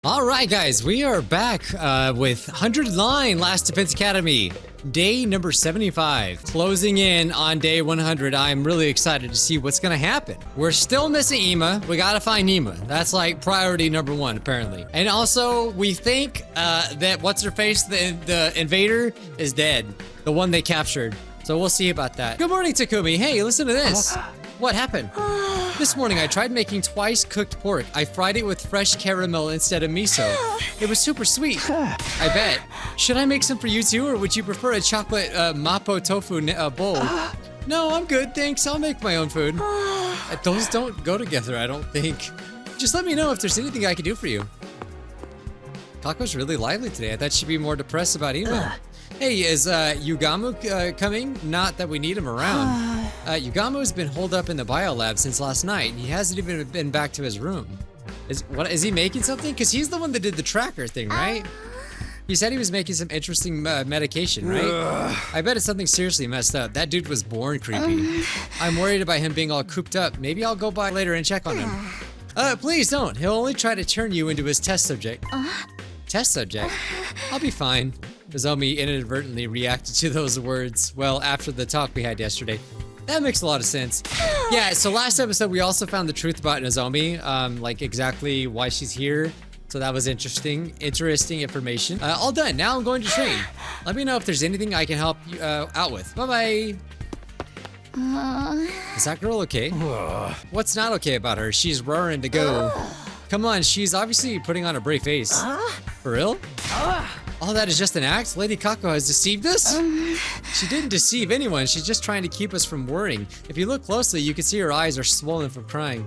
All right, guys, we are back with 109 Last Defense Academy, day number 75. Closing in on day 100. I'm really excited to see what's going to happen. We're still missing Ema. We got to find Ema. That's like priority number one, apparently. And also, we think that what's-her-face, the Invader, is dead. The one they captured. So we'll see about that. Good morning, Takumi. Hey, listen to this. What happened? This morning, I tried making twice cooked pork. I fried it with fresh caramel instead of miso. It was super sweet. I bet. Should I make some for you too, or would you prefer a chocolate mapo tofu bowl? No, I'm good, thanks. I'll make my own food. Those don't go together, I don't think. Just let me know if there's anything I can do for you. Kako's really lively today. I thought she'd be more depressed about Ema. Hey, is Yugamu coming? Not that we need him around. Yugamu's been holed up in the biolab since last night. He hasn't even been back to his room. Is he making something? Because he's the one that did the tracker thing, right? He said he was making some interesting medication, right? I bet it's something seriously messed up. That dude was born creepy. I'm worried about him being all cooped up. Maybe I'll go by later and check on him. Please don't. He'll only try to turn you into his test subject. Test subject? I'll be fine. Nozomi inadvertently reacted to those words, well, after the talk we had yesterday. That makes a lot of sense. Yeah, so last episode we also found the truth about Nozomi, like exactly why she's here. So that was interesting information. All done, now I'm going to train. Let me know if there's anything I can help you out with. Bye-bye. Is that girl okay? What's not okay about her? She's raring to go. Come on, she's obviously putting on a brave face. For real? All that is just an act? Lady Kako has deceived us? She didn't deceive anyone. She's just trying to keep us from worrying. If you look closely, you can see her eyes are swollen from crying.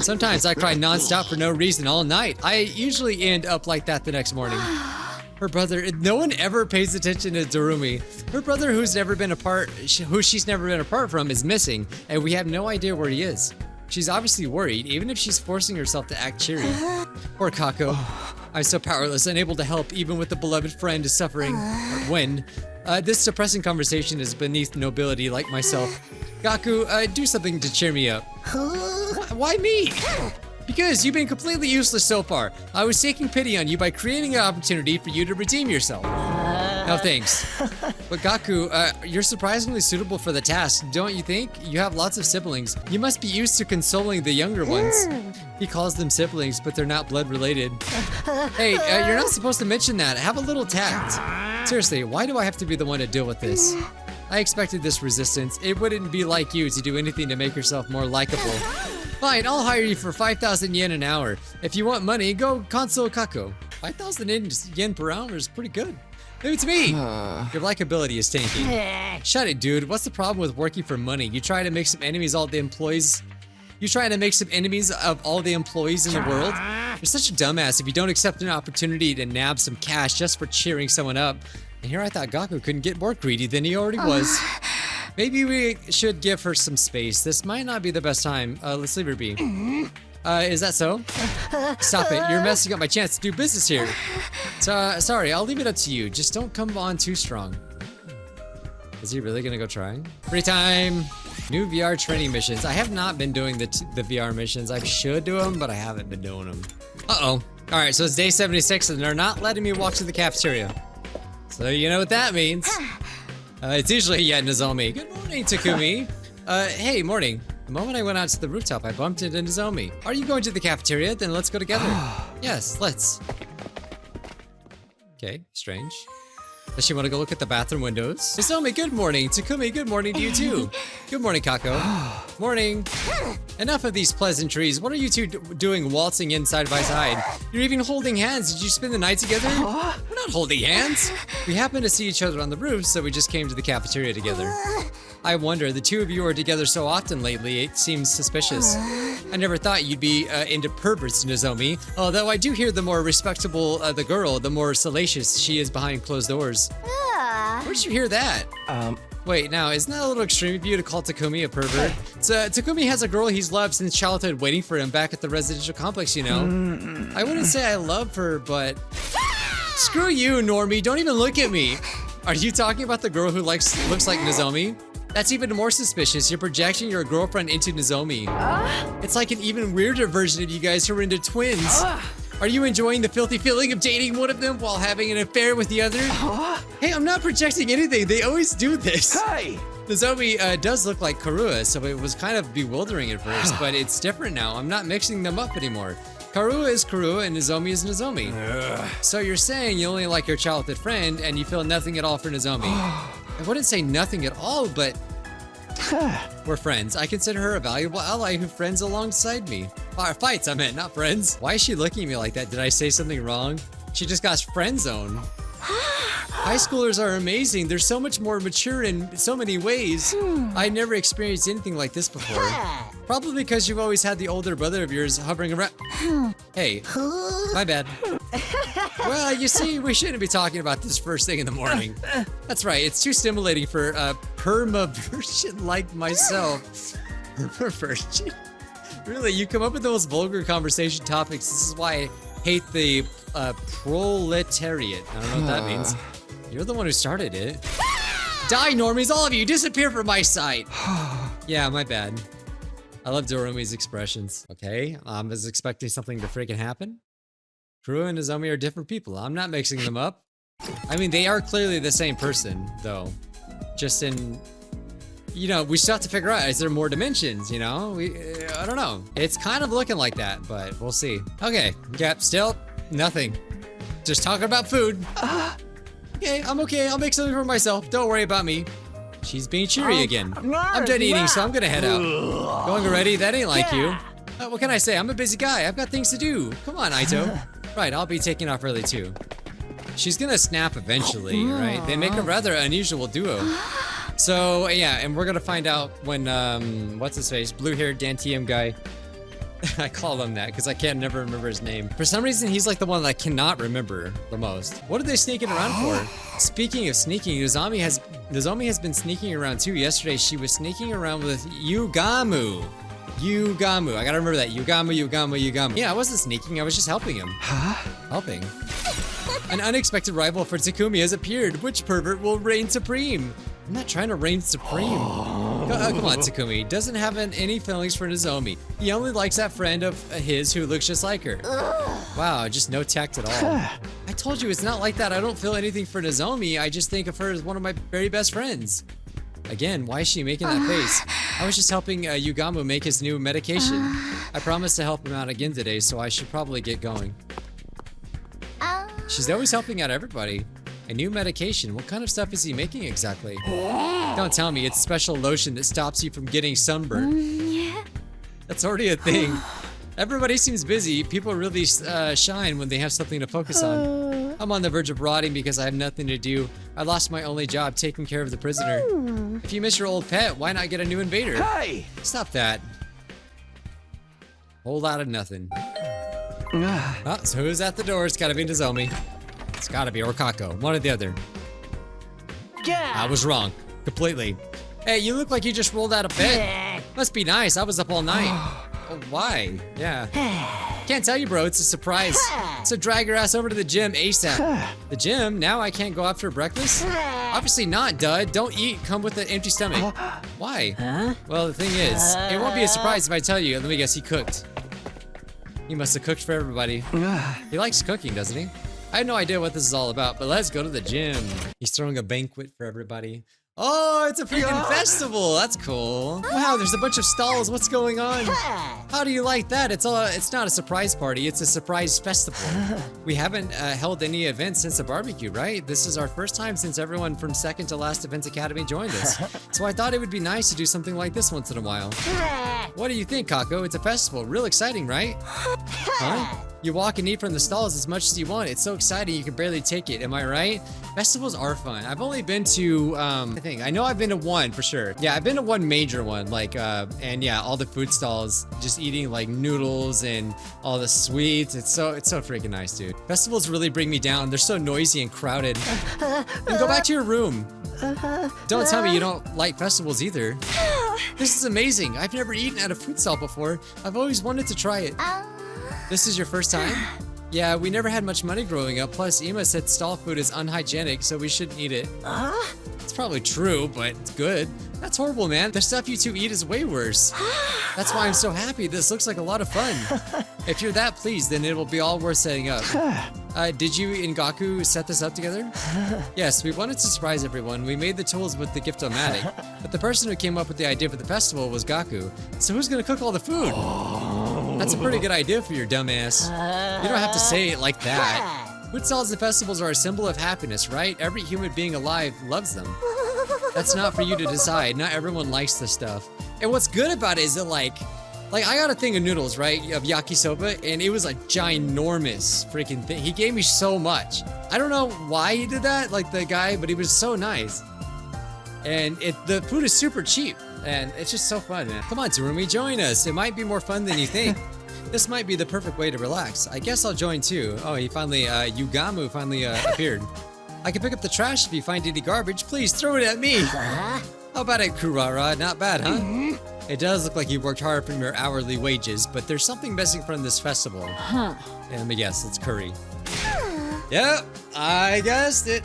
Sometimes I cry nonstop for no reason all night. I usually end up like that the next morning. Her brother, no one ever pays attention to Dorumi. Her brother who she's never been apart from is missing, and we have no idea where he is. She's obviously worried, even if she's forcing herself to act cheery. Poor Kako. I'm so powerless, unable to help even with a beloved friend is suffering. This depressing conversation is beneath nobility like myself. Gaku, do something to cheer me up. Why me? Because you've been completely useless so far. I was taking pity on you by creating an opportunity for you to redeem yourself. No thanks. But Gaku, you're surprisingly suitable for the task, don't you think? You have lots of siblings. You must be used to consoling the younger ones. He calls them siblings, but they're not blood related. Hey, you're not supposed to mention that. Have a little tact. Seriously, why do I have to be the one to deal with this? I expected this resistance. It wouldn't be like you to do anything to make yourself more likable. Fine, I'll hire you for 5,000 yen an hour. If you want money, go console Kako. 5,000 yen per hour is pretty good. It's me! Your likability is tanky. Shut it, dude. What's the problem with working for money? You try to make some enemies of all the employees in the world? You're such a dumbass if you don't accept an opportunity to nab some cash just for cheering someone up. And here I thought Gaku couldn't get more greedy than he already was. Maybe we should give her some space. This might not be the best time. Let's leave her be. Is that so? Stop it, you're messing up my chance to do business here. Sorry, I'll leave it up to you. Just don't come on too strong. Is he really gonna go try? Free time! New VR training missions. I have not been doing the VR missions. I should do them, but I haven't been doing them. Uh-oh. Alright, so it's day 76 and they're not letting me walk to the cafeteria. So you know what that means. It's usually Nozomi. Good morning, Takumi. Hey, morning. The moment I went out to the rooftop, I bumped into Nozomi. Are you going to the cafeteria? Then let's go together. Yes, let's. Okay, strange. Does she want to go look at the bathroom windows? Nozomi, good morning. Takumi, good morning to you too. Good morning, Kako. Morning. Enough of these pleasantries. What are you two doing waltzing in side by side? You're even holding hands. Did you spend the night together? We're not holding hands. We happened to see each other on the roof, so we just came to the cafeteria together. I wonder, the two of you are together so often lately, it seems suspicious. I never thought you'd be into perverts, Nozomi. Although I do hear the more respectable the girl, the more salacious she is behind closed doors. Where'd you hear that? Wait, now, isn't that a little extreme of you to call Takumi a pervert? Takumi has a girl he's loved since childhood waiting for him back at the residential complex, you know? I wouldn't say I love her, but... Screw you, Normie, don't even look at me! Are you talking about the girl who looks like Nozomi? That's even more suspicious. You're projecting your girlfriend into Nozomi. It's like an even weirder version of you guys who are into twins. Are you enjoying the filthy feeling of dating one of them while having an affair with the other? Hey, I'm not projecting anything. They always do this. Hey! Nozomi does look like Karua, so it was kind of bewildering at first, but it's different now. I'm not mixing them up anymore. Karua is Karua and Nozomi is Nozomi. So you're saying you only like your childhood friend and you feel nothing at all for Nozomi. I wouldn't say nothing at all, but we're friends. I consider her a valuable ally who friends alongside me. Fights, I meant, not friends. Why is she looking at me like that? Did I say something wrong? She just got friend zoned. High schoolers are amazing. They're so much more mature in so many ways. I never experienced anything like this before. Probably because you've always had the older brother of yours hovering around. Hey, my bad. Well, you see, we shouldn't be talking about this first thing in the morning. That's right, it's too stimulating for a perma-virgin like myself. Perma-virgin? Really, you come up with the most vulgar conversation topics. This is why I hate the proletariat. I don't know what that means. You're the one who started it. Die, normies, all of you, disappear from my sight. Yeah, my bad. I love Doromi's expressions. Okay, I was expecting something to freaking happen. Karua and Nozomi are different people. I'm not mixing them up. I mean, they are clearly the same person, though. Just in, you know, we still have to figure out, is there more dimensions, you know? I don't know. It's kind of looking like that, but we'll see. Okay, yep, still nothing. Just talking about food. Okay, I'm okay. I'll make something for myself. Don't worry about me. She's being cheery again. I'm done eating, so I'm gonna head out. Going already? That ain't like you. What can I say? I'm a busy guy. I've got things to do. Come on, Aito. Right, I'll be taking off early too. She's gonna snap eventually, right? They make a rather unusual duo. So yeah, and we're gonna find out when what's his face, blue-haired Dantium guy. I call him that because I can't never remember his name. For some reason, he's like the one that I cannot remember the most. What are they sneaking around for? Speaking of sneaking, Nozomi has been sneaking around too. Yesterday, she was sneaking around with Yugamu. I gotta remember that. Yugamu. Yeah, I wasn't sneaking. I was just helping him. Helping. An unexpected rival for Takumi has appeared. Which pervert will reign supreme? I'm not trying to reign supreme. Come on, Takumi. Doesn't have any feelings for Nozomi. He only likes that friend of his who looks just like her. Wow, just no tact at all. I told you it's not like that. I don't feel anything for Nozomi. I just think of her as one of my very best friends. Again, why is she making that face? I was just helping Yugamu make his new medication. I promised to help him out again today, so I should probably get going. She's always helping out everybody. A new medication? What kind of stuff is he making exactly? Don't tell me it's special lotion that stops you from getting sunburned. That's already a thing. Everybody seems busy. People really shine when they have something to focus on. I'm on the verge of rotting because I have nothing to do. I lost my only job taking care of the prisoner. If you miss your old pet, why not get a new invader? Hey! Stop that. Whole lot of nothing. Oh, so who's at the door? It's gotta be Nozomi. It's gotta be, or Kako. One or the other. I was wrong. Completely. Hey, you look like you just rolled out of bed. Must be nice. I was up all night. Oh, why? Yeah. Can't tell you, bro. It's a surprise. So drag your ass over to the gym ASAP. The gym? Now I can't go after breakfast? Obviously not, dud. Don't eat. Come with an empty stomach. Why? Well, the thing is, it won't be a surprise if I tell you. Let me guess, he cooked. He must have cooked for everybody. He likes cooking, doesn't he? I have no idea what this is all about, but let's go to the gym. He's throwing a banquet for everybody. Oh, it's a freaking festival. That's cool. Wow, there's a bunch of stalls. What's going on? How do you like that? It's not a surprise party. It's a surprise festival. We haven't held any events since the barbecue, right? This is our first time since everyone from second to last Events Academy joined us. So I thought it would be nice to do something like this once in a while. What do you think, Kako? It's a festival. Real exciting, right? Huh? You walk and eat from the stalls as much as you want. It's so exciting you can barely take it. Am I right? Festivals are fun. I've only been to, I know I've been to one for sure. Yeah, I've been to one major one, like, and yeah, all the food stalls, just eating like noodles and all the sweets. It's so freaking nice, dude. Festivals really bring me down. They're so noisy and crowded. And go back to your room. Don't tell me you don't like festivals either. This is amazing. I've never eaten at a food stall before. I've always wanted to try it. This is your first time? Yeah, we never had much money growing up. Plus, Ima said stall food is unhygienic, so we shouldn't eat it. It's probably true, but it's good. That's horrible, man. The stuff you two eat is way worse. That's why I'm so happy. This looks like a lot of fun. If you're that pleased, then it will be all worth setting up. Did you and Gaku set this up together? Yes, we wanted to surprise everyone. We made the tools with the gift-o-matic, but the person who came up with the idea for the festival was Gaku. So who's gonna cook all the food? That's a pretty good idea for your dumbass. You don't have to say it like that. Food stalls and festivals are a symbol of happiness, right? Every human being alive loves them. That's not for you to decide. Not everyone likes this stuff. And what's good about it is that like I got a thing of noodles, right? Of yakisoba, and it was a ginormous freaking thing. He gave me so much. I don't know why he did that, like the guy, but he was so nice. And the food is super cheap, and it's just so fun, man. Come on, Tsurumi, join us. It might be more fun than you think. This might be the perfect way to relax. I guess I'll join too. Oh, he finally, Yugamu finally appeared. I can pick up the trash if you find any garbage. Please throw it at me. How about it, Kurara? Not bad, huh? It does look like you worked hard from your hourly wages, but there's something missing from this festival. And let me guess, it's curry. Yep, I guessed it.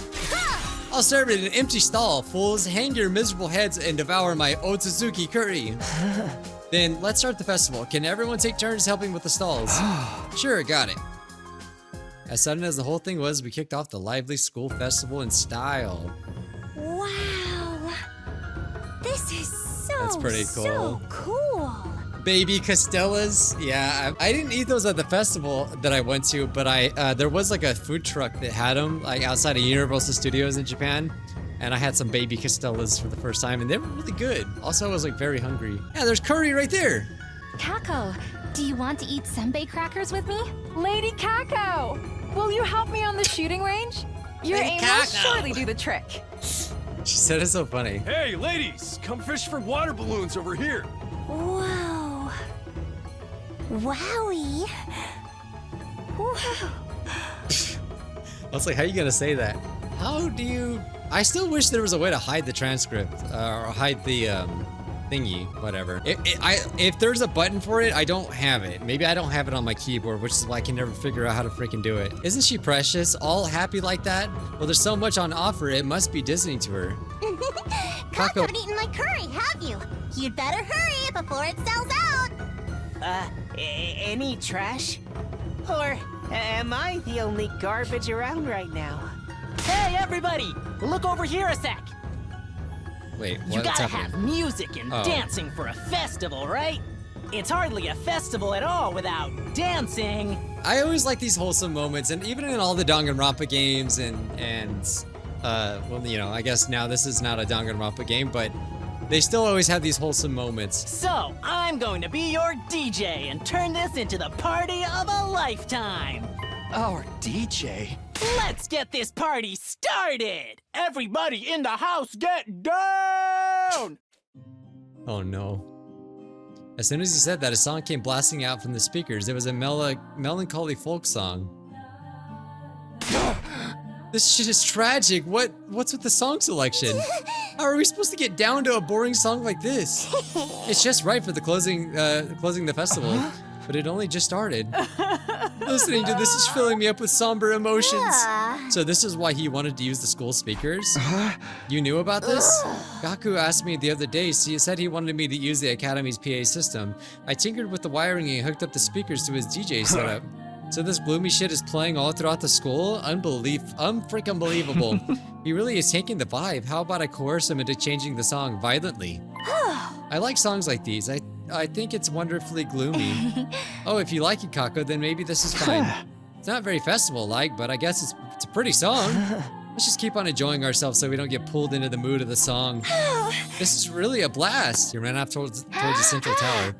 I'll serve it in an empty stall. Fools, hang your miserable heads and devour my Otsutsuki curry. Then let's start the festival. Can everyone take turns helping with the stalls? Sure, got it. As sudden as the whole thing was, we kicked off the lively school festival in style. Wow. This is That's pretty cool. so cool. Baby Costellas. Yeah, I didn't eat those at the festival that I went to, but there was like a food truck that had them like outside of Universal Studios in Japan. And I had some baby Costellas for the first time, and they were really good. Also, I was like very hungry. Yeah, there's curry right there. Kako, do you want to eat senbei crackers with me? Lady Kako, will you help me on the shooting range? Your Lady aim will Kako. surely do the trick. She said it's so funny. Hey, ladies, come fish for water balloons over here. Whoa. Wowie. Whoa. I was like, how are you gonna say that? How do you... I still wish there was a way to hide the transcript, or hide the thingy, whatever. If there's a button for it, I don't have it. Maybe I don't have it on my keyboard, which is why I can never figure out how to freaking do it. Isn't she precious? All happy like that? Well, there's so much on offer, it must be dizzying to her. Kako, haven't eaten my curry, have you? You'd better hurry before it sells out. Any trash? Or am I the only garbage around right now? Hey, everybody! Look over here a sec! Wait, You what's gotta happening? have music and Oh. dancing for a festival, right? It's hardly a festival at all without dancing. I always like these wholesome moments, and even in all the Danganronpa games well, you know, I guess now this is not a Danganronpa game, but they still always have these wholesome moments. So, I'm going to be your DJ and turn this into the party of a lifetime. Our DJ? Let's get this party started! Everybody in the house get down! Oh no. As soon as he said that, a song came blasting out from the speakers. It was a melancholy folk song. This shit is tragic. What's with the song selection? How are we supposed to get down to a boring song like this? It's just right for the closing the festival, but it only just started. Listening to this is filling me up with somber emotions. So this is why he wanted to use the school speakers? You knew about this? Gaku asked me the other day, so he said he wanted me to use the Academy's PA system. I tinkered with the wiring and hooked up the speakers to his DJ setup. So this gloomy shit is playing all throughout the school? Unfreaking believable. He really is taking the vibe. How about I coerce him into changing the song violently? I like songs like these. I think it's wonderfully gloomy. Oh, if you like it, Kako, then maybe this is fine. It's not very festival-like, but I guess it's a pretty song. Let's just keep on enjoying ourselves so we don't get pulled into the mood of the song. This is really a blast. You ran off towards the central tower.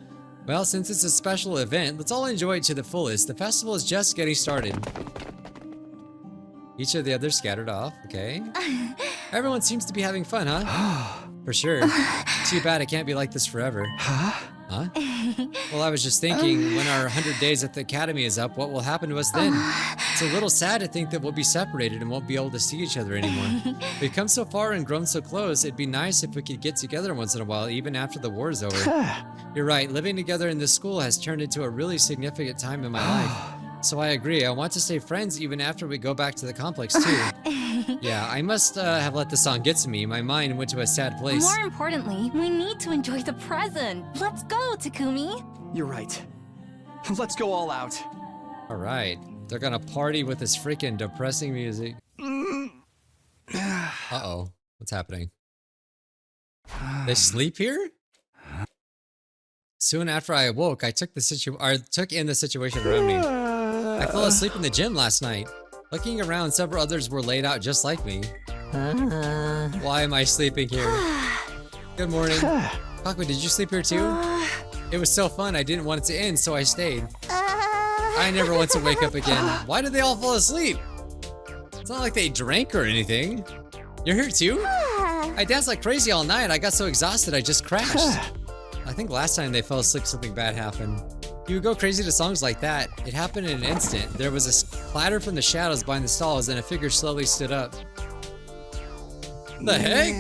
Well, since it's a special event, let's all enjoy it to the fullest. The festival is just getting started. Each of the others scattered off, okay? Everyone seems to be having fun, huh? For sure. Too bad it can't be like this forever. Huh? Well, I was just thinking, when our 100 days at the academy is up, what will happen to us then? It's a little sad to think that we'll be separated and won't be able to see each other anymore. We've come so far and grown so close, it'd be nice if we could get together once in a while, even after the war is over. You're right, living together in this school has turned into a really significant time in my life. So I agree. I want to stay friends even after we go back to the complex too. Yeah, I must have let the song get to me. My mind went to a sad place. More importantly, we need to enjoy the present. Let's go, Takumi. You're right. Let's go all out. All right, they're gonna party with this freaking depressing music. Uh-oh, what's happening? They sleep here? Soon after I awoke, I took in the situation around me. I fell asleep in the gym last night. Looking around, several others were laid out just like me. Why am I sleeping here? Good morning. Kaku, did you sleep here too? It was so fun, I didn't want it to end, so I stayed. I never want to wake up again. Why did they all fall asleep? It's not like they drank or anything. You're here too? I danced like crazy all night. I got so exhausted I just crashed. I think last time they fell asleep something bad happened. You would go crazy to songs like that. It happened in an instant. There was a clatter from the shadows behind the stalls and a figure slowly stood up. The heck?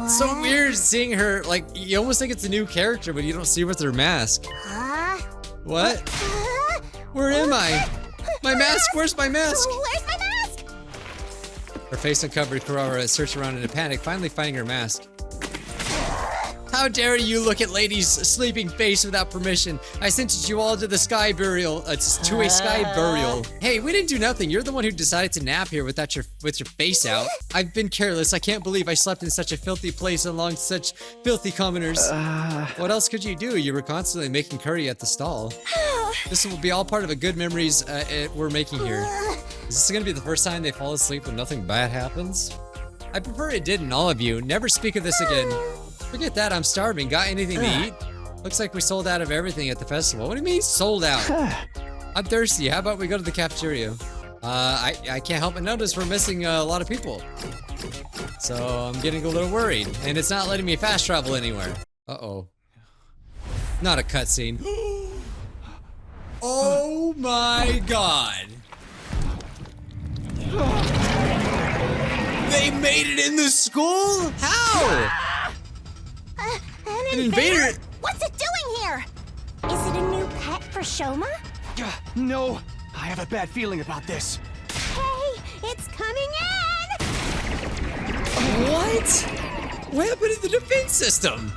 It's so weird seeing her, like, you almost think it's a new character, but you don't see with her mask. What? Where am I? My mask, where's my mask? Where's my mask? Her face uncovered, Kurara searched around in a panic, finally finding her mask. How dare you look at lady's sleeping face without permission? I sentenced you all to the sky burial, to a sky burial. Hey, we didn't do nothing. You're the one who decided to nap here with your face out. I've been careless. I can't believe I slept in such a filthy place along such filthy commoners. What else could you do? You were constantly making curry at the stall. This will be all part of a good memories we're making here. Is this gonna be the first time they fall asleep when nothing bad happens? I prefer it didn't, all of you. Never speak of this again. Forget that, I'm starving. Got anything to eat? Looks like we sold out of everything at the festival. What do you mean sold out? I'm thirsty. How about we go to the cafeteria? I can't help but notice we're missing a lot of people. So I'm getting a little worried. And it's not letting me fast travel anywhere. Uh-oh. Not a cutscene. Oh my god. They made it in the school? How? An invader? What's it doing here? Is it a new pet for Shoma? No, I have a bad feeling about this. Hey, it's coming in! What? What happened to the defense system?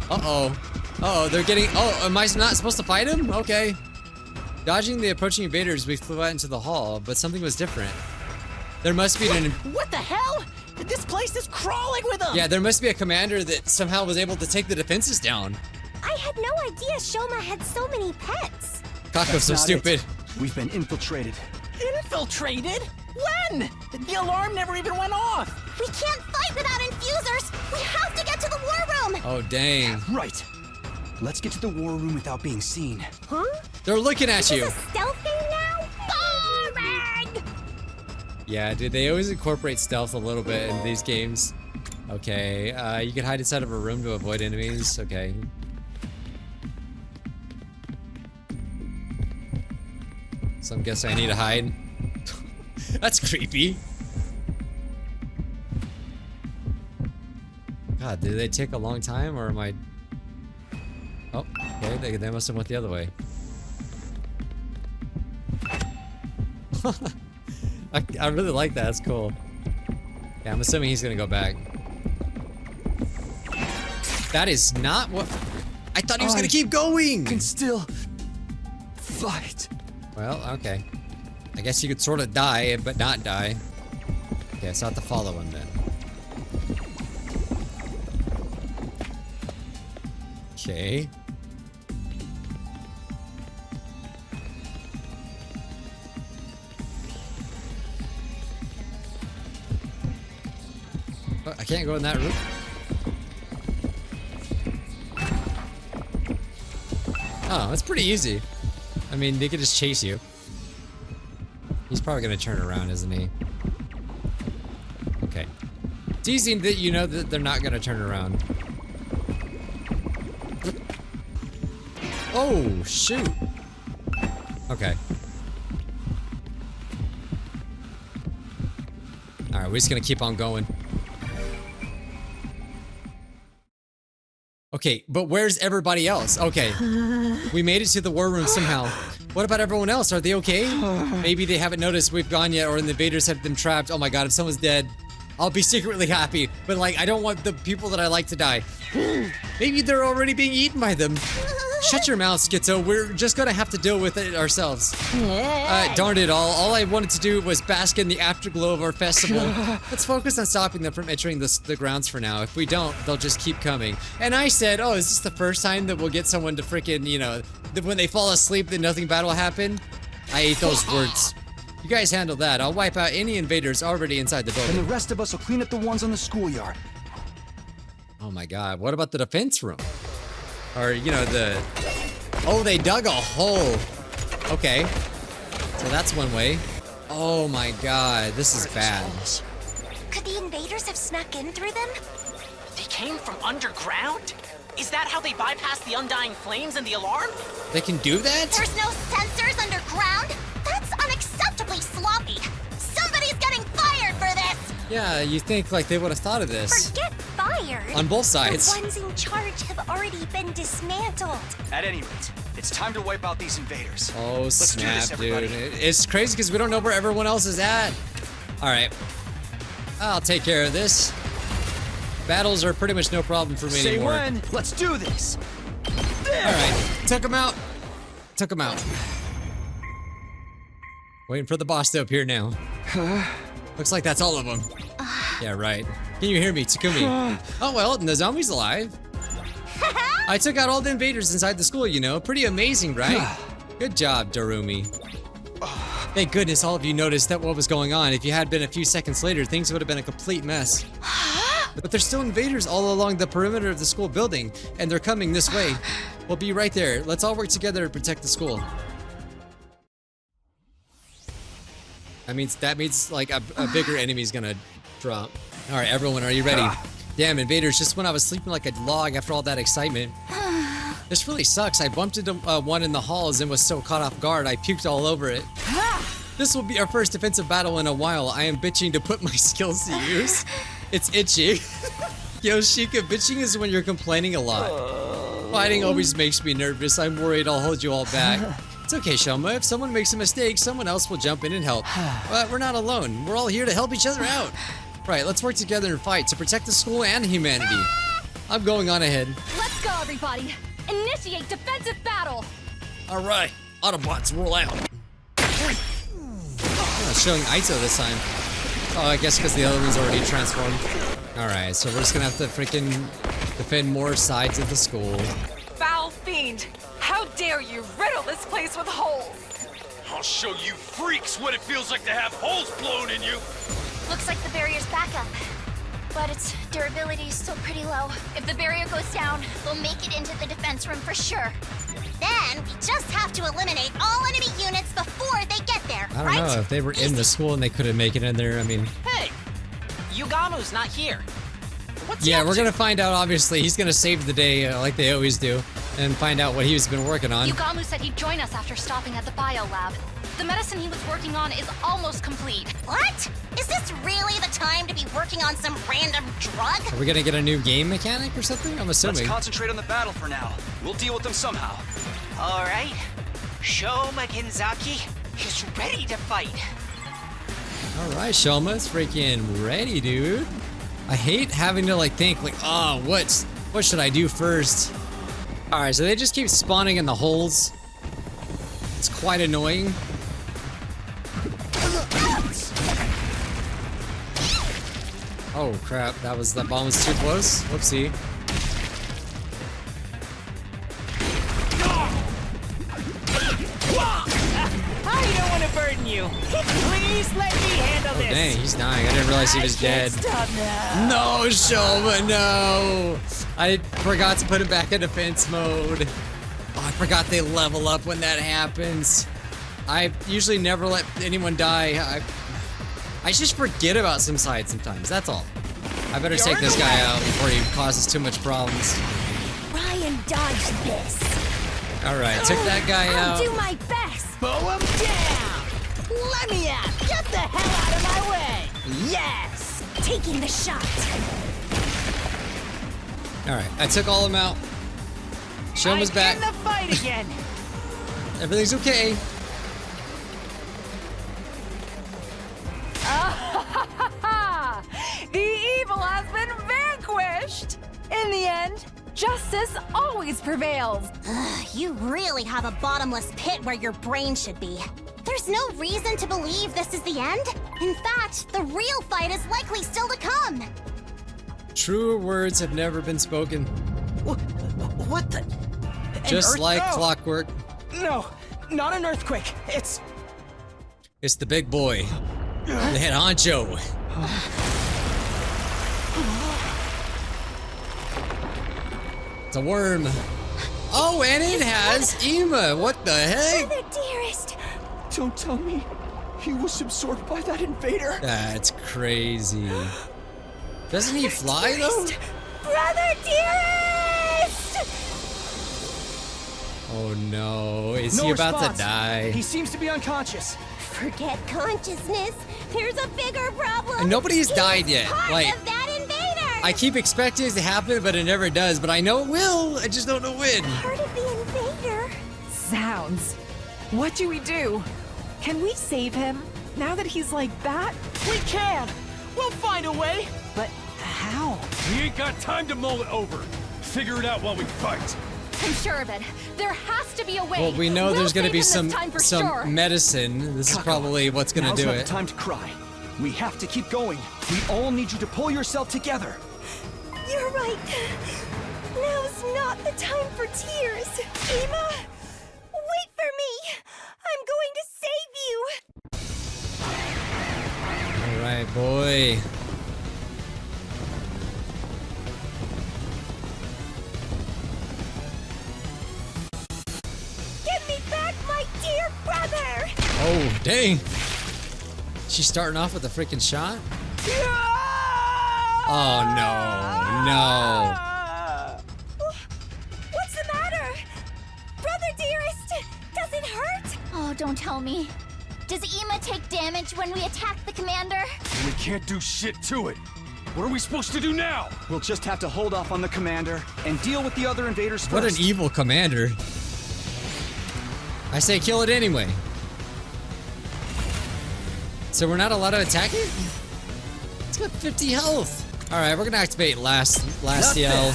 Uh-oh. Uh-oh, they're getting... Oh, am I not supposed to fight him? Okay. Dodging the approaching invaders, we flew out into the hall, but something was different. There must be an... What the hell? This place is crawling with them! Yeah, there must be a commander that somehow was able to take the defenses down. I had no idea Shoma had so many pets. Kako's so Not stupid. it. We've been infiltrated. Infiltrated? When? The alarm never even went off! We can't fight without infusers! We have to get to the war room! Oh, dang. Right. Let's get to the war room without being seen. Huh? They're looking at you. Is this a stealth game now? Boring! Yeah, dude, they always incorporate stealth a little bit in these games. Okay, you can hide inside of a room to avoid enemies. Okay. So I'm guessing I need to hide. That's creepy. God, did they take a long time, or am I... Oh, okay, they must have went the other way. I really like that, it's cool. Yeah, I'm assuming he's gonna go back. That is not what... I thought he was gonna keep going! Can still fight. Well, okay. I guess you could sort of die, but not die. Okay, so I have to follow him then. Okay. Oh, I can't go in that room. Oh, that's pretty easy. I mean, they could just chase you. He's probably gonna turn around, isn't he? Okay. It's easy that you know that they're not gonna turn around. Oh, shoot. Okay. Alright, we're just gonna keep on going. Okay, but where's everybody else? Okay. We made it to the war room somehow. What about everyone else? Are they okay? Maybe they haven't noticed we've gone yet, or the invaders have them trapped. Oh my god, if someone's dead, I'll be secretly happy. But like, I don't want the people that I like to die. Maybe they're already being eaten by them. Shut your mouth, Schizo. We're just gonna have to deal with it ourselves. Darn it all I wanted to do was bask in the afterglow of our festival. Let's focus on stopping them from entering the grounds for now. If we don't, they'll just keep coming. And I said, oh, is this the first time that we'll get someone to freaking, you know, that when they fall asleep, then nothing bad will happen? I ate those words. You guys handle that. I'll wipe out any invaders already inside the building. And the rest of us will clean up the ones on the schoolyard. Oh my god, what about the defense room? Or, you know, oh, they dug a hole. Okay. So that's one way. Oh my god, this is bad. Could the invaders have snuck in through them? They came from underground? Is that how they bypassed the undying flames and the alarm? They can do that? There's no sensors underground? That's unacceptably sloppy. Somebody's getting fired for this! Yeah, you think like they would have thought of this. Forget fired. On both sides. The ones in charge have already been dismantled. At any rate, it's time to wipe out these invaders. Oh, Let's do this, snap, dude. everybody. It's crazy because we don't know where everyone else is at. Alright. I'll take care of this. Battles are pretty much no problem for me Say anymore. when. Let's do this. Alright. Took him out. Took him out. Waiting for the boss to appear now. Looks like that's all of them. Yeah, right. Can you hear me, Takumi? Oh well, and the zombie's alive. I took out all the invaders inside the school, you know. Pretty amazing, right? Good job, Darumi. Thank goodness all of you noticed that what was going on. If you had been a few seconds later, things would have been a complete mess. But there's still invaders all along the perimeter of the school building, and they're coming this way. We'll be right there. Let's all work together to protect the school. That means like a bigger enemy's gonna drop. All right, everyone, are you ready? Damn, invaders, just when I was sleeping like a log after all that excitement. This really sucks. I bumped into one in the halls and was so caught off guard, I puked all over it. This will be our first defensive battle in a while. I am bitching to put my skills to use. It's itchy. Yo, Sheikah, bitching is when you're complaining a lot. Fighting always makes me nervous. I'm worried I'll hold you all back. It's okay, Shoma. If someone makes a mistake, someone else will jump in and help. But we're not alone. We're all here to help each other out. Right, let's work together and fight to protect the school and humanity. I'm going on ahead. Let's go, everybody. Initiate defensive battle. All right, Autobots, roll out. Oh, showing Aito this time. Oh, I guess because the other one's already transformed. All right, so we're just gonna have to freaking defend more sides of the school. Foul fiend! How dare you riddle this place with holes! I'll show you freaks what it feels like to have holes blown in you! Looks like the barrier's back up, but its durability is still pretty low. If the barrier goes down, we'll make it into the defense room for sure. Then we just have to eliminate all enemy units before they get there, I don't right? know if they were in the school and they couldn't make it in there. I mean, Hey, Yugamu's not here. What's he yeah, up we're to? gonna find out. Obviously, he's gonna save the day like they always do, and find out what he's been working on. Yugamu said he'd join us after stopping at the bio lab. The medicine he was working on is almost complete. What? Is this really the time to be working on some random drug? Are we gonna get a new game mechanic or something? I'm Let's assuming. concentrate on the battle for now. We'll deal with them somehow. All right. Shoma Genzaki is ready to fight. All right, Shoma's freaking ready, dude. I hate having to like think like, oh, what should I do first? All right, so they just keep spawning in the holes. It's quite annoying. Oh crap! That bomb was too close. Whoopsie. I don't want to burden you. Please let me handle this. Dang, he's dying. I didn't realize he was dead. Stop now. No, Shoma, no! I forgot to put him back in defense mode. Oh, I forgot they level up when that happens. I usually never let anyone die. I just forget about some sides sometimes, that's all. I better take this guy out before he causes too much problems. Ryan dodged this. Alright, took that guy I'll out. do my best. Bow him down. Let me out. Get the hell out of my way. Yes. Taking the shot. Alright, I took all of them out. Shoma's I'm back. in the fight again. Everything's okay. The evil has been vanquished! In the end, justice always prevails. You really have a bottomless pit where your brain should be. There's no reason to believe this is the end. In fact, the real fight is likely still to come. Truer words have never been spoken. What the? Just like No. clockwork. No, not an earthquake. It's the big boy. The head honcho. It's a worm. Oh, and it has Ema. What the heck? Brother dearest. Don't tell me he was absorbed by that invader. That's crazy. Doesn't he fly though? Brother dearest! Oh no. Is No he about response. to die? He seems to be unconscious. Forget consciousness. There's a bigger problem. And nobody's died yet. Part Like, of that invader. I keep expecting it to happen, but it never does. But I know it will. I just don't know when. Part of the invader. Zounds. What do we do? Can we save him? Now that he's like that? We can. We'll find a way. But how? We ain't got time to mull it over. Figure it out while we fight. I'm sure of it. There has to be a way. Well, we know We'll there's gonna save be him this some time for sure. medicine. This is probably what's gonna Now's do not it. the time to cry. We have to keep going. We all need you to pull yourself together. You're right. Now's not the time for tears. Ema, wait for me. I'm going to save you. All right, boy. Give me back my dear brother. Oh, dang. She's starting off with a freaking shot? Oh, no. What's the matter? Brother dearest, does it hurt? Oh, don't tell me. Does Ema take damage when we attack the commander? We can't do shit to it. What are we supposed to do now? We'll just have to hold off on the commander and deal with the other invaders first. What an evil commander. I say kill it anyway. So we're not allowed to attack it? It's got 50 health. All right, we're gonna activate last yell.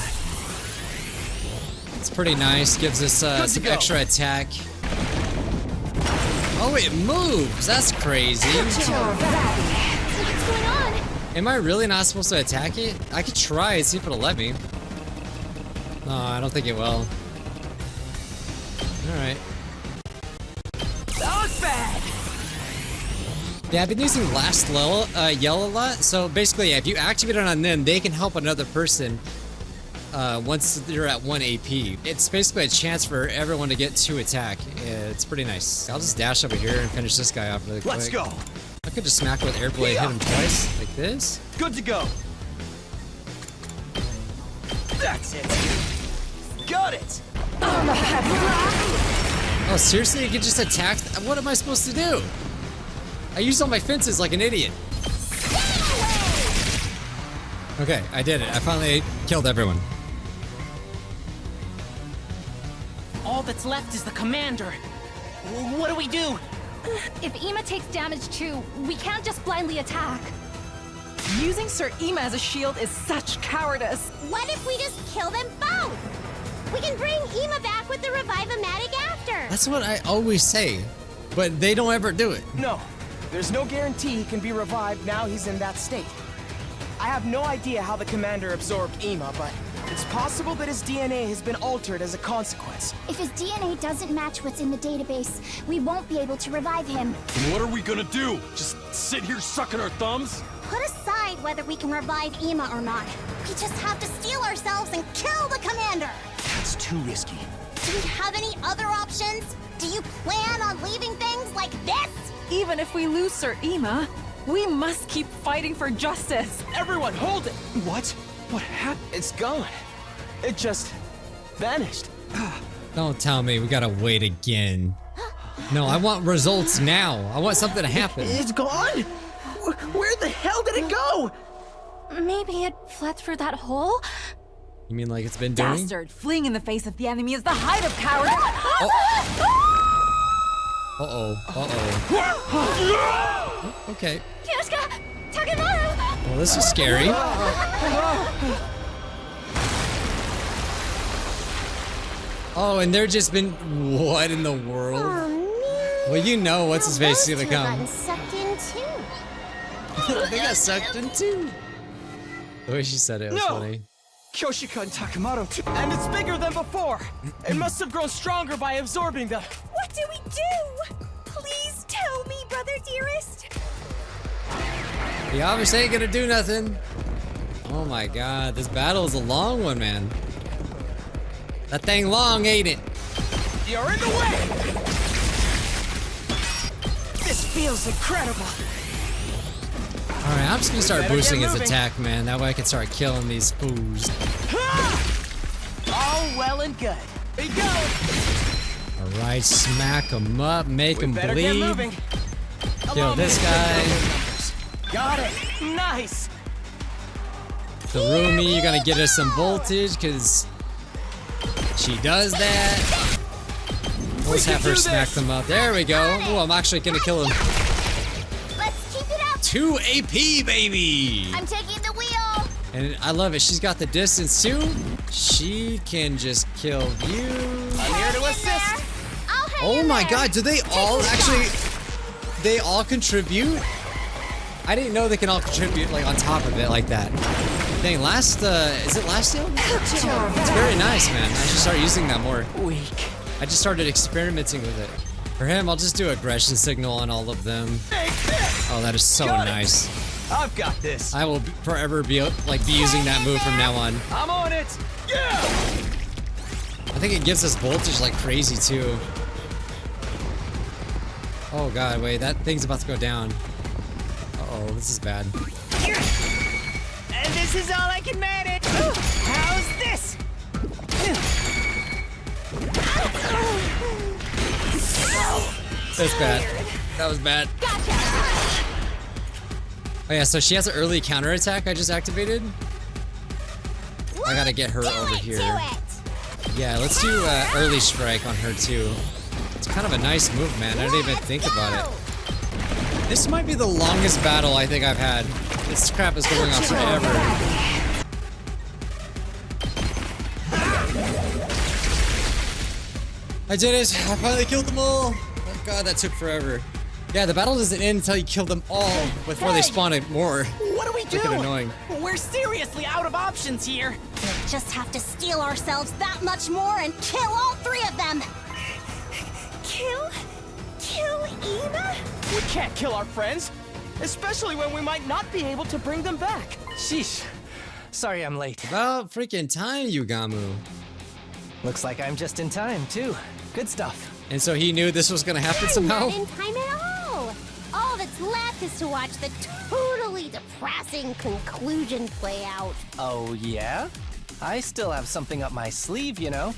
It's pretty nice. Gives us some go. extra attack. Oh, it moves. That's crazy. What's going on? Am I really not supposed to attack it? I could try and see if it'll let me. No, I don't think it will. All right. That was bad. Yeah, I've been using last yell a lot. So basically, if you activate it on them, they can help another person once they're at 1 AP. It's basically a chance for everyone to get 2 attack. It's pretty nice. I'll just dash over here and finish this guy off really quick. Let's go. I could just smack with air blade, hit him twice, like this. Good to go. That's it. Got it. Oh, seriously? You can just attack? What am I supposed to do? I used all my fences like an idiot. Okay, I did it. I finally killed everyone. All that's left is the commander. What do we do? If Ema takes damage too, we can't just blindly attack. Using Sir Ema as a shield is such cowardice. What if we just kill them both? We can bring Ema back with the Revive-O-Matic after. That's what I always say, but they don't ever do it. No, there's no guarantee he can be revived now he's in that state. I have no idea how the commander absorbed Ema, but it's possible that his DNA has been altered as a consequence. If his DNA doesn't match what's in the database, we won't be able to revive him. And what are we gonna do? Just sit here sucking our thumbs? Put aside whether we can revive Ema or not. We just have to steel ourselves and kill the commander. That's too risky. Do we have any other options? Do you plan on leaving things like this? Even if we lose Sir Ema, we must keep fighting for justice. Everyone, hold it! What? What happened? It's gone. It just vanished. Don't tell me we gotta wait again. No, I want results now. I want something to happen. It's gone? Where the hell did it go? Maybe it fled through that hole? You mean like it's been doing? Bastard, fleeing in the face of the enemy is the height of cowardice. Okay. Kyoshika! Takemaru! Well, this is scary. Oh, and they're just been. What in the world? Oh, man. Well, you know what's his face is Those gonna two have come. gotten sucked in too. They got sucked in too. The way she said it was No. funny. Kyoshika and Takemaru too. And it's bigger than before. It must have grown stronger by absorbing the... What do we do? Please tell me, brother dearest. He obviously ain't gonna do nothing. Oh my god, this battle is a long one, man. That thing long, ain't it? You're in the way! This feels incredible. Alright, I'm just gonna start Better boosting get his moving. attack, man. That way I can start killing these fools. All well and good. Here we go. Alright, smack him up, make him Better get bleed. moving. Kill this guy. Got it. Nice. Karumi, you're gonna get us some voltage, because she does that. Let's have her do smack this. them up. There we go. Oh, I'm actually gonna kill him. Let's keep it up. 2 AP, baby! I'm taking the wheel. And I love it. She's got the distance too. She can just kill you. I'm here to assist. I'll hang Oh in my there. god, do they all actually... They all contribute? I didn't know they can all contribute like on top of it like that. Dang, last, is it last deal? It's very nice, man. I should start using that more. Weak. I just started experimenting with it. For him, I'll just do aggression signal on all of them. Oh, that is so Got it. nice. I've got this. I will forever be using that move from now on. I'm on it. Yeah. I think it gives us voltage like crazy too. Oh god, wait, that thing's about to go down. Uh-oh, this is bad. And this is all I can manage. How's this? That's bad. That was bad. Oh yeah, so she has an early counterattack I just activated. I gotta get her over here. Yeah, let's do early strike on her too. It's kind of a nice move, man. I didn't even think about it. This might be the longest battle I think I've had. This crap is going on forever. I did it! I finally killed them all! Oh god, that took forever. Yeah, the battle doesn't end until you kill them all before they spawn it more. What do we do? Freaking annoying. We're seriously out of options here. Just have to steel ourselves that much more and kill all three of them. Kill Ina? We can't kill our friends, especially when we might not be able to bring them back. Sheesh. Sorry I'm late. About freaking time, Yugamu. Looks like I'm just in time, too. Good stuff. And so he knew this was gonna happen somehow? Not in time at all. All that's left is to watch the totally depressing conclusion play out. Oh, yeah? I still have something up my sleeve, you know.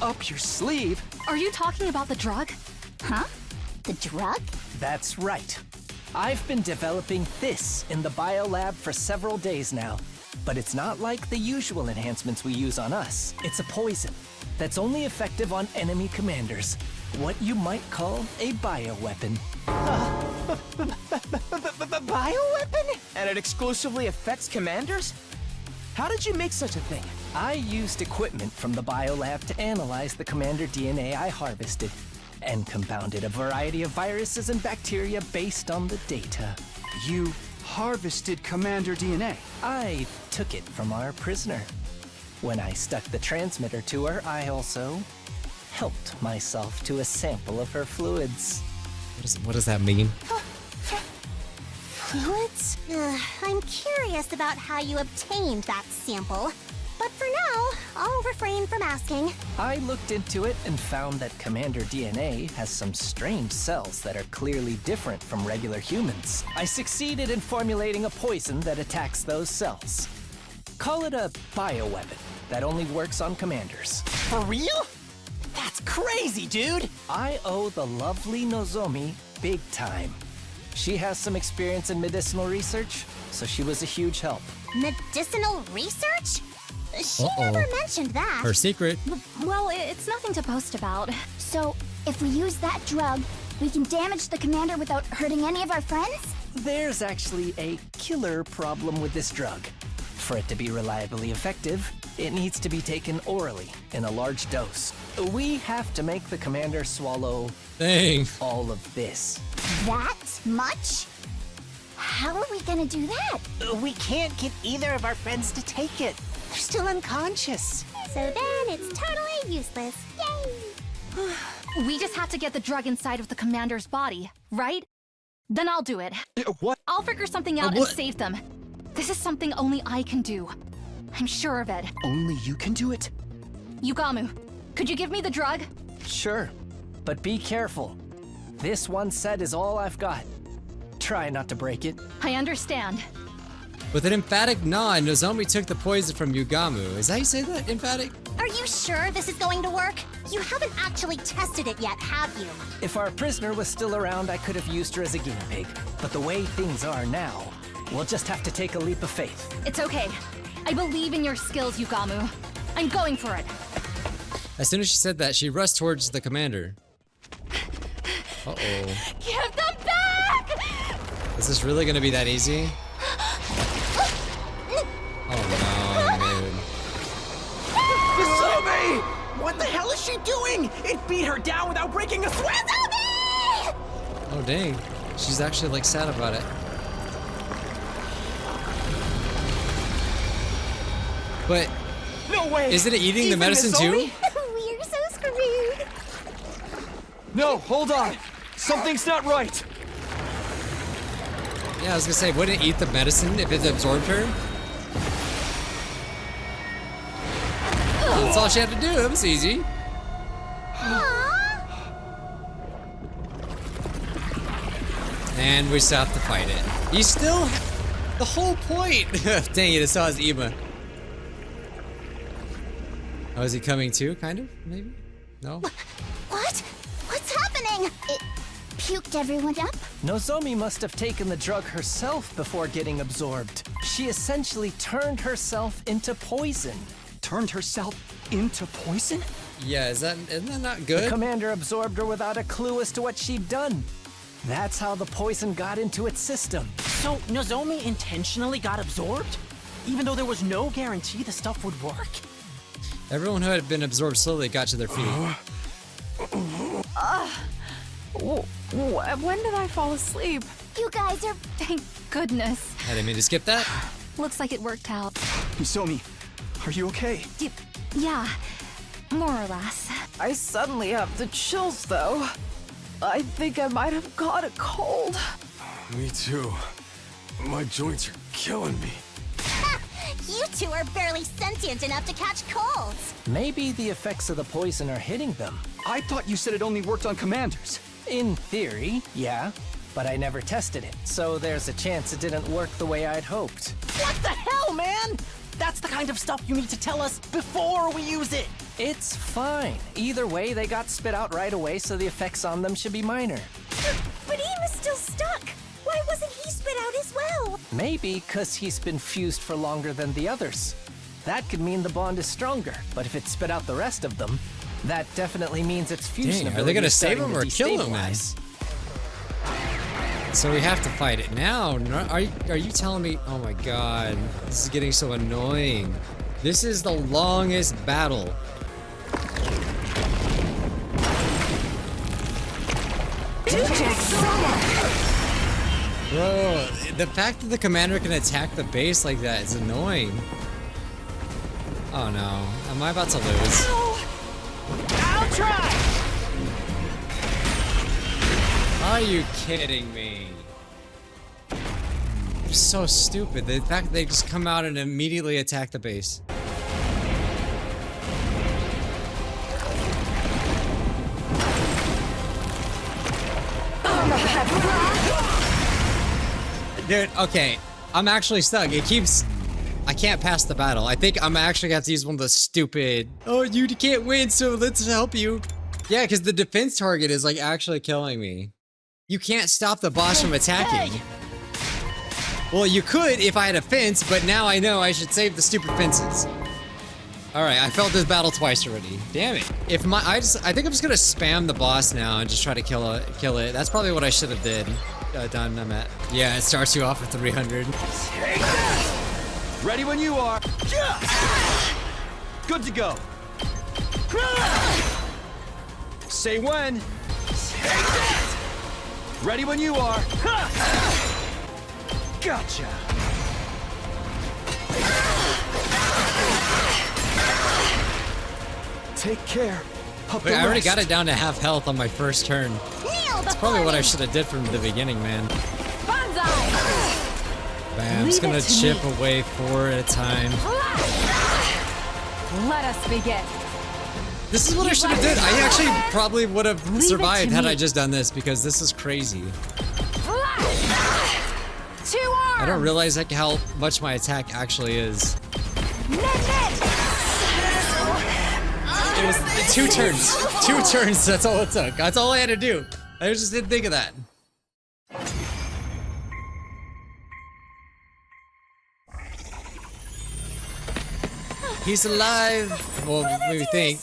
Up your sleeve? Are you talking about the drug? Huh? The drug? That's right. I've been developing this in the biolab for several days now. But it's not like the usual enhancements we use on us. It's a poison that's only effective on enemy commanders. What you might call a bioweapon. Bioweapon? And it exclusively affects commanders? How did you make such a thing? I used equipment from the biolab to analyze the commander DNA I harvested, and compounded a variety of viruses and bacteria based on the data. You harvested Commander DNA. I took it from our prisoner. When I stuck the transmitter to her, I also helped myself to a sample of her fluids. What does that mean? Fluids? I'm curious about how you obtained that sample. But for now, I'll refrain from asking. I looked into it and found that Commander DNA has some strange cells that are clearly different from regular humans. I succeeded in formulating a poison that attacks those cells. Call it a bioweapon that only works on commanders. For real? That's crazy, dude! I owe the lovely Nozomi big time. She has some experience in medicinal research, so she was a huge help. Medicinal research? She Uh-oh. never mentioned that. Her secret. Well, it's nothing to boast about. So, if we use that drug, We can damage the commander without hurting any of our friends? There's actually a killer problem with this drug. For it to be reliably effective, it needs to be taken orally in a large dose. We have to make the commander swallow Dang. all of this. That much? How are we gonna do that? We can't get either of our friends to take it. They're still unconscious. So then it's totally useless. Yay! We just have to get the drug inside of the commander's body, right? Then I'll do it. What? I'll figure something out and what? save them. This is something only I can do. I'm sure of it. Only you can do it? Yugamu, could you give me the drug? Sure, but be careful. This one set is all I've got. Try not to break it. I understand. With an emphatic nod, Nozomi took the poison from Yugamu. Is that how you say that? Emphatic? Are you sure this is going to work? You haven't actually tested it yet, have you? If our prisoner was still around, I could have used her as a guinea pig. But the way things are now, we'll just have to take a leap of faith. It's okay. I believe in your skills, Yugamu. I'm going for it. As soon as she said that, she rushed towards the commander. Uh-oh. Give them back! Is this really gonna be that easy? Oh no, dude. Nozomi! What the hell is she doing? It beat her down without breaking a sweat! Oh dang. She's actually like sad about it. But No way! isn't it eating the Even medicine Nozomi? too? We're so screwed. No, hold on. Something's not right. Yeah, I was gonna say, wouldn't it eat the medicine if it absorbed her? That's all she had to do. It was easy. And we still have to fight it. You still... The whole point! Dang it, it saw his Ema. Oh, is he coming too, kind of? Maybe? No? What? What's happening? It puked everyone up? Nozomi must have taken the drug herself before getting absorbed. She essentially turned herself into poison. Turned herself into poison? Yeah, isn't that not The good? commander absorbed her without a clue as to what she'd done. That's how the poison got into its system. So Nozomi intentionally got absorbed? Even though there was no guarantee the stuff would work? Everyone who had been absorbed slowly got to their feet. When did I fall asleep? You guys are... Thank goodness. I didn't mean to skip that. Looks like it worked out. Nozomi, are you okay? Yeah, more or less. I suddenly have the chills, though. I think I might have caught a cold. Me too. My joints are killing me. You two are barely sentient enough to catch colds. Maybe the effects of the poison are hitting them. I thought you said it only worked on commanders. In theory, yeah, but I never tested it, so there's a chance it didn't work the way I'd hoped. What the hell, man? That's the kind of stuff you need to tell us before we use it. It's fine. Either way, they got spit out right away, so the effects on them should be minor. But he was still stuck. Why wasn't he spit out as well? Maybe because he's been fused for longer than the others. That could mean the bond is stronger, but if it spit out the rest of them, that definitely means its fusion Dang, are they ability gonna is save starting him to or kill him, man? destabilize. So we have to fight it now. Are you telling me? Oh my god, this is getting so annoying. This is the longest battle. Bro, the fact that the commander can attack the base like that is annoying. Oh no, am I about to lose? I'll try. Are you kidding me? They're so stupid. The fact that they just come out and immediately attack the base. Dude, okay. I'm actually stuck. It keeps... I can't pass the battle. I think I'm actually gonna have to use one of the stupid... Oh, you can't win, so let's help you. Yeah, because the defense target is like actually killing me. You can't stop the boss from attacking. Well, you could if I had a fence, but now I know I should save the stupid fences. All right, I felt this battle twice already. Damn it. If my, I think I'm just gonna spam the boss now and just try to kill it. That's probably what I should have done. I'm at. Yeah, it starts you off with 300. Take that! Ready when you are. Good to go. Say when. Take that! Ready when you are. Gotcha. Take care. Wait, I already got it down to half health on my first turn. That's probably what I should have did from the beginning, man. Bam, I'm just gonna chip away 4 at a time. Let us begin. This is what I should have did. I actually probably would have survived had I just done this because this is crazy. I don't realize like how much my attack actually is. It was 2 turns. 2 turns, that's all it took. That's all I had to do. I just didn't think of that. He's alive. Well, we think.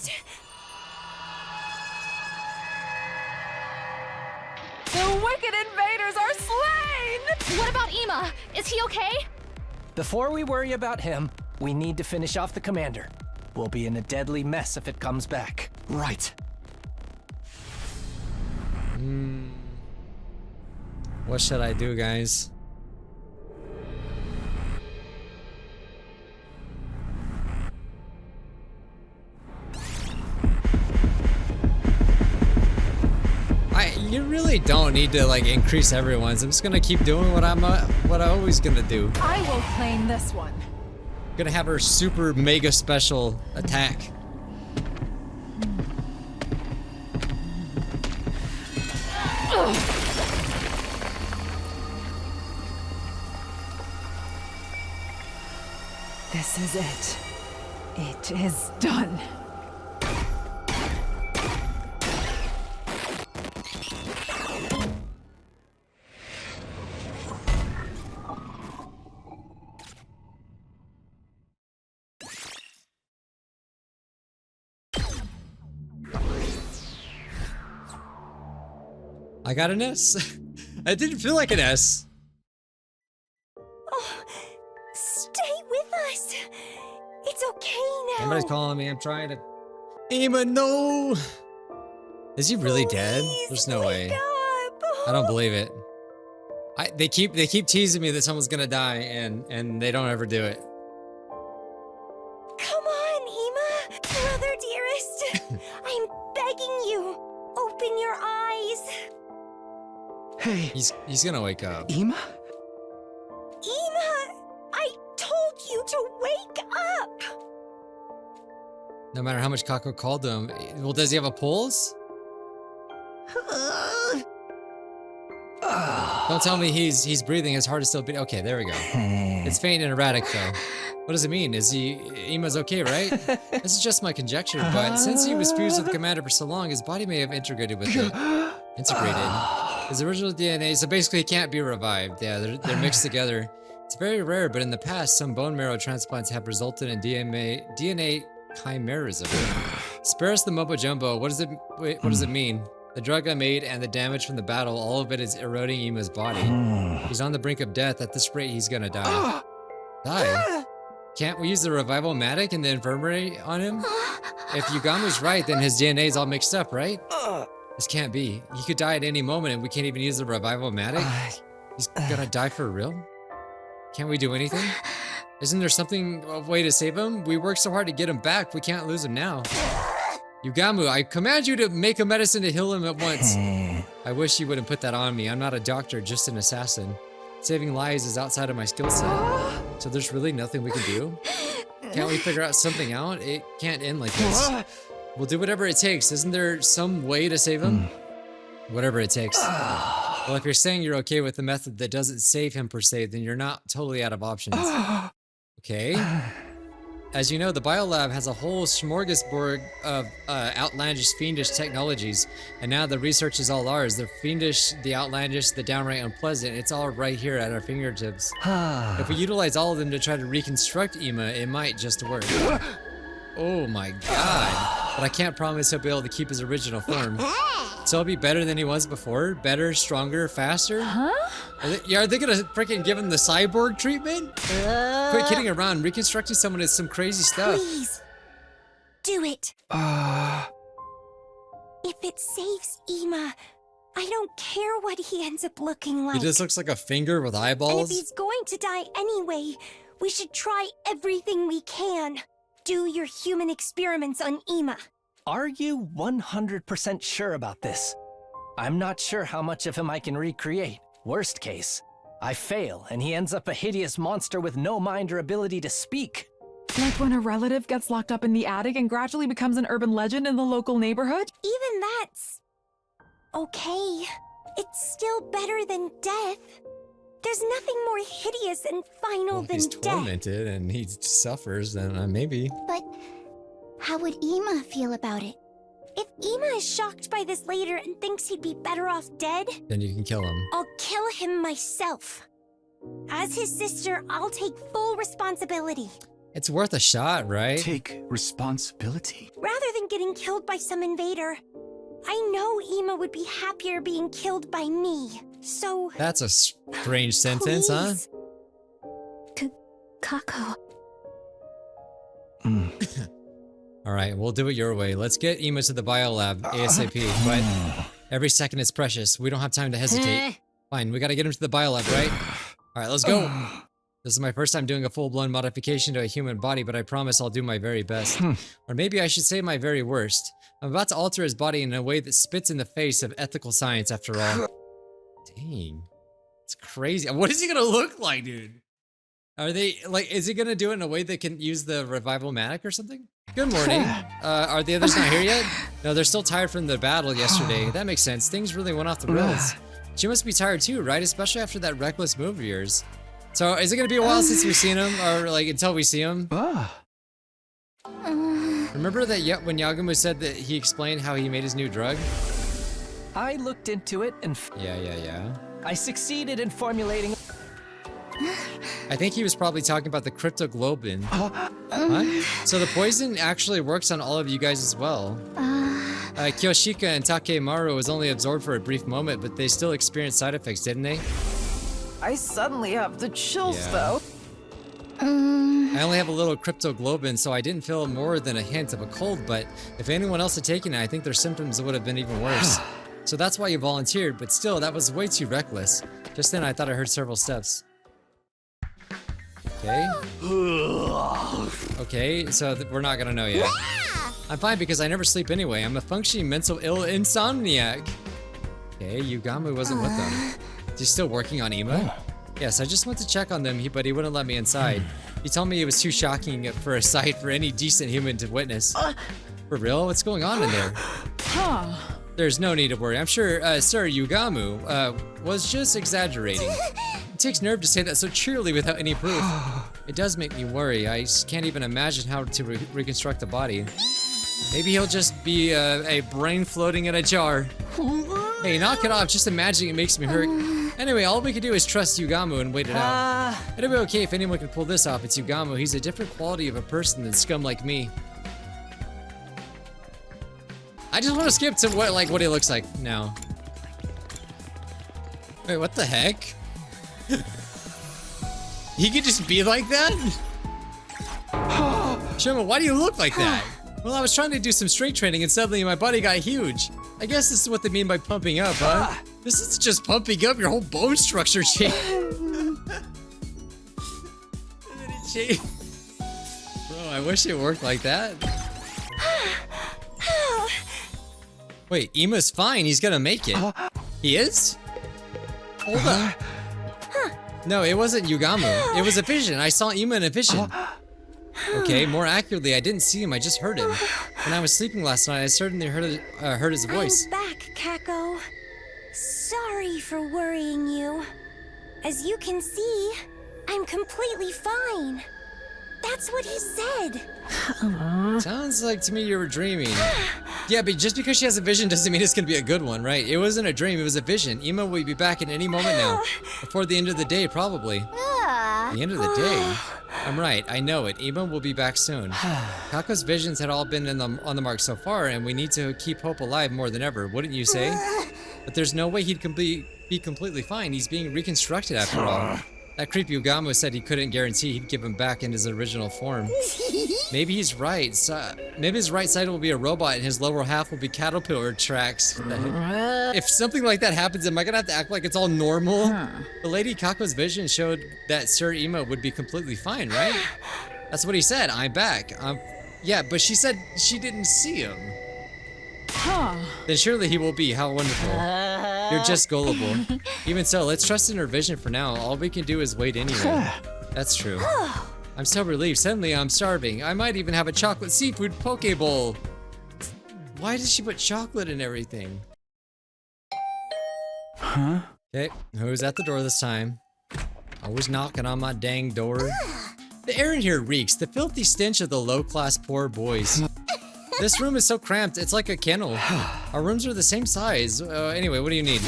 The wicked invaders are slain! What about Ima? Is he okay? Before we worry about him, we need to finish off the commander. We'll be in a deadly mess if it comes back. Right. What should I do, guys? You really don't need to like increase everyone's. I'm just gonna keep doing what I'm always gonna do. I will claim this one. Gonna have her super mega special attack. This is it. It is done. I got an S. I didn't feel like an S. Oh, stay with us. It's okay now. Somebody's calling me. I'm trying to. Ima, no. Is he really dead? There's no way. I don't believe it. They keep teasing me that someone's gonna die, and they don't ever do it. Come on, Ima, brother dearest. I'm begging you. Open your eyes. Hey. He's gonna wake up. Ima? Ima, I told you to wake up. No matter how much Kako called him. Well, does he have a pulse? Don't tell me he's breathing. His heart is still beating. Okay, there we go. It's faint and erratic though. What does it mean? Is Ima's okay, right? This is just my conjecture, but since he was fused with the commander for so long, his body may have integrated with it. His original DNA, so basically he can't be revived. Yeah, they're mixed together. It's very rare, but in the past, some bone marrow transplants have resulted in DNA chimerism. Spare us the mumbo jumbo. What does it mean? The drug I made and the damage from the battle, all of it is eroding Ima's body. He's on the brink of death. At this rate, he's gonna die. Die? Can't we use the revival matic in the infirmary on him? If Yugamu's right, then his DNA is all mixed up, right? This can't be. He could die at any moment and we can't even use the revival matic? He's gonna die for real? Can't we do anything? Isn't there a way to save him? We worked so hard to get him back, we can't lose him now. Yugamu, I command you to make a medicine to heal him at once. I wish you wouldn't put that on me. I'm not a doctor, just an assassin. Saving lives is outside of my skill set. So there's really nothing we can do? Can't we figure out something out? It can't end like this. We'll do whatever it takes. Isn't there some way to save him? Whatever it takes. Well, if you're saying you're okay with the method that doesn't save him per se, then you're not totally out of options. Okay. As you know, the Biolab has a whole smorgasbord of outlandish, fiendish technologies, and now the research is all ours. The fiendish, the outlandish, the downright unpleasant, it's all right here at our fingertips. If we utilize all of them to try to reconstruct Ima, it might just work. Oh my god. But I can't promise he'll be able to keep his original form. So he'll be better than he was before? Better, stronger, faster? Huh? Are they gonna freaking give him the cyborg treatment? Quit kidding around. Reconstructing someone is some crazy stuff. Please. Do it. If it saves Ema, I don't care what he ends up looking like. He just looks like a finger with And if eyeballs. he's going to die anyway, we should try everything we can. Do your human experiments on Ema. Are you 100% sure about this? I'm not sure how much of him I can recreate. Worst case, I fail and he ends up a hideous monster with no mind or ability to speak. Like when a relative gets locked up in the attic and gradually becomes an urban legend in the local neighborhood? Even that's okay. It's still better than death. There's nothing more hideous and final Well, if than he's death. tormented and he suffers, then maybe. But how would Ema feel about it? If Ema is shocked by this later and thinks he'd be better off dead, Then you can kill him. I'll kill him myself. As his sister, I'll take full responsibility. It's worth a shot, right? Take responsibility. Rather than getting killed by some invader, I know Ema would be happier being killed by me. So That's a strange sentence, huh? please. Kako. Alright, we'll do it your way. Let's get Ema to the biolab ASAP, but every second is precious. We don't have time to hesitate. Fine, we gotta get him to the biolab, right? Alright, let's go. This is my first time doing a full-blown modification to a human body, but I promise I'll do my very best. Or maybe I should say my very worst. I'm about to alter his body in a way that spits in the face of ethical science, after all. Dang. It's crazy. What is he gonna look like, dude? Are they, like, is he gonna do it in a way that can use the revival manic or something? Good morning. Are the others not here yet? No, they're still tired from the battle yesterday. That makes sense. Things really went off the rails. She must be tired too, right? Especially after that reckless move of yours. So, is it gonna be a while since we've seen him? Or, like, until we see him? Remember that when Yagumu said that he explained how he made his new drug? I looked into it and Yeah. I succeeded in formulating. I think he was probably talking about the cryptoglobin. Huh? So the poison actually works on all of you guys as well. Kyoshika and Takemaru was only absorbed for a brief moment, but they still experienced side effects, didn't they? I suddenly have the chills, Yeah. though. I only have a little cryptoglobin, so I didn't feel more than a hint of a cold, but if anyone else had taken it, I think their symptoms would have been even worse. So that's why you volunteered, but still, that was way too reckless. Just then, I thought I heard several steps. Okay. Okay, so we're not gonna know yet. I'm fine because I never sleep anyway. I'm a functioning mental insomniac. Okay, Yugamu wasn't with them. Is he still working on Ema? Yes, I just went to check on them, but he wouldn't let me inside. He told me it was too shocking for a sight for any decent human to witness. For real? What's going on in there? Huh. There's no need to worry. I'm sure Sir Yugamu was just exaggerating. It takes nerve to say that so cheerily without any proof. It does make me worry. I can't even imagine how to reconstruct the body. Maybe he'll just be a brain floating in a jar. Hey, knock it off. Just imagining it makes me hurt. Anyway, all we can do is trust Yugamu and wait it out. It'll be okay if anyone can pull this off. It's Yugamu. He's a different quality of a person than scum like me. I just want to skip to what he looks like now. Wait, what the heck? He could just be like that? Shoma, why do you look like that? Well, I was trying to do some strength training and suddenly my body got huge. I guess this is what they mean by pumping up, huh? This is just pumping up, your whole bone structure changed. Bro, I wish it worked like that. Wait, Ema's fine. He's gonna make it. He is? Hold up. No, it wasn't Yugamu. It was a vision. I saw Ema in a vision. Okay, more accurately, I didn't see him. I just heard him. When I was sleeping last night, I certainly heard his voice. I'm back, Kako. Sorry for worrying you. As you can see, I'm completely fine. That's what he said. Sounds like to me you were dreaming. Yeah, but just because she has a vision doesn't mean it's gonna be a good one, right? It wasn't a dream, it was a vision. Ema will be back at any moment now. Before the end of the day, probably. The end of the day? I'm right. I know it. Ima will be back soon. Kako's visions had all been on the mark so far, and we need to keep hope alive more than ever, wouldn't you say? But there's no way he'd be completely fine. He's being reconstructed after all. That creepy Ugamo said he couldn't guarantee he'd give him back in his original form. Maybe he's right. Maybe his right side will be a robot and his lower half will be caterpillar tracks. If something like that happens, am I gonna have to act like it's all normal? The Lady Kako's vision showed that Sir Imo would be completely fine, right? That's what he said. I'm back. Yeah, but she said she didn't see him. Then surely he will be. How wonderful. You're just gullible. Even so, let's trust in her vision for now. All we can do is wait anyway. That's true. I'm so relieved. Suddenly I'm starving. I might even have a chocolate seafood poke bowl. Why did she put chocolate in everything? Huh? Okay, who's at the door this time? Always knocking on my dang door. The air in here reeks. The filthy stench of the low-class poor boys. This room is so cramped, it's like a kennel. Our rooms are the same size. Anyway, what do you need?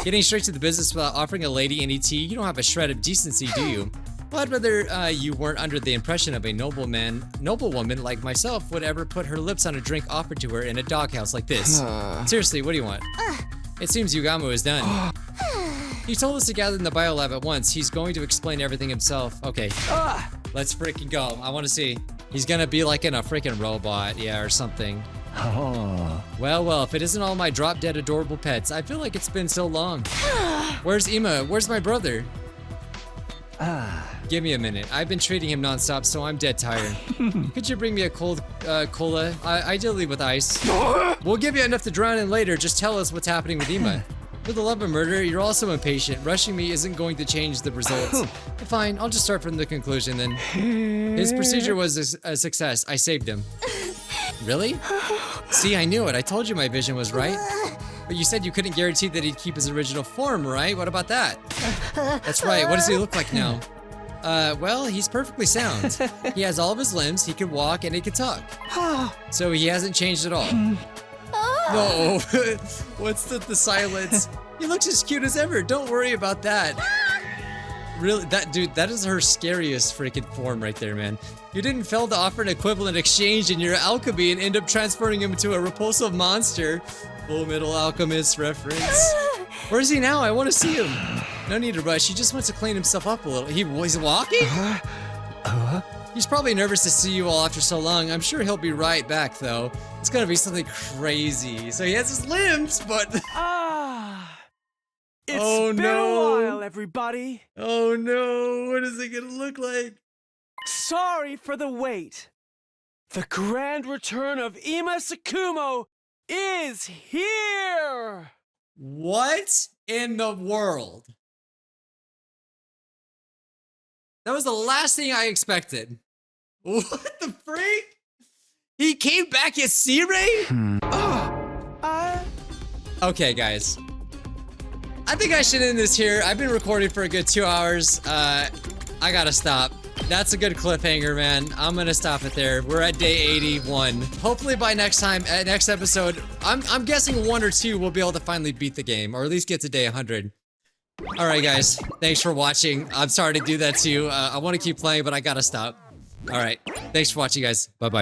Getting straight to the business without offering a lady any tea? You don't have a shred of decency, do you? Well, I'd rather you weren't under the impression of a noblewoman like myself would ever put her lips on a drink offered to her in a doghouse like this. Seriously, what do you want? It seems Ugamo is done. He told us to gather in the biolab at once. He's going to explain everything himself. Okay, let's freaking go. I want to see. He's gonna be like in a freaking robot, yeah, or something. Well, if it isn't all my drop-dead adorable pets, I feel like it's been so long. Where's Ima? Where's my brother? Give me a minute. I've been treating him non-stop, so I'm dead tired. Could you bring me a cold cola? Ideally with ice. We'll give you enough to drown in later. Just tell us what's happening with Ima. For the love of murder, you're also impatient. Rushing me isn't going to change the results. Fine, I'll just start from the conclusion then. His procedure was a success. I saved him. Really? See, I knew it. I told you my vision was right. But you said you couldn't guarantee that he'd keep his original form, right? What about that? That's right. What does he look like now? Well, he's perfectly sound. He has all of his limbs, he can walk, and he can talk. So he hasn't changed at all. No. What's the silence? He looks as cute as ever. Don't worry about that. Really, that is her scariest freaking form right there, man. You didn't fail to offer an equivalent exchange in your alchemy and end up transferring him into a repulsive monster. Full Metal Alchemist reference. Where is he now? I want to see him. No need to rush. He just wants to clean himself up a little. He's walking? He's probably nervous to see you all after so long. I'm sure he'll be right back, though. It's gonna be something crazy. So he has his limbs, but... It's oh, been no. a while, everybody. Oh no, what is it gonna look like? Sorry for the wait. The grand return of Ima Sakumo is here! What in the world? That was the last thing I expected. What the freak? He came back as C-Ray? Okay, guys. I think I should end this here. I've been recording for a good 2 hours. I gotta stop. That's a good cliffhanger, man. I'm gonna stop it there. We're at day 81. Hopefully by next episode, I'm guessing 1 or 2 we'll be able to finally beat the game, or at least get to day 100. All right, guys. Thanks for watching. I'm sorry to do that to you. I want to keep playing, but I gotta stop. All right. Thanks for watching, guys. Bye-bye.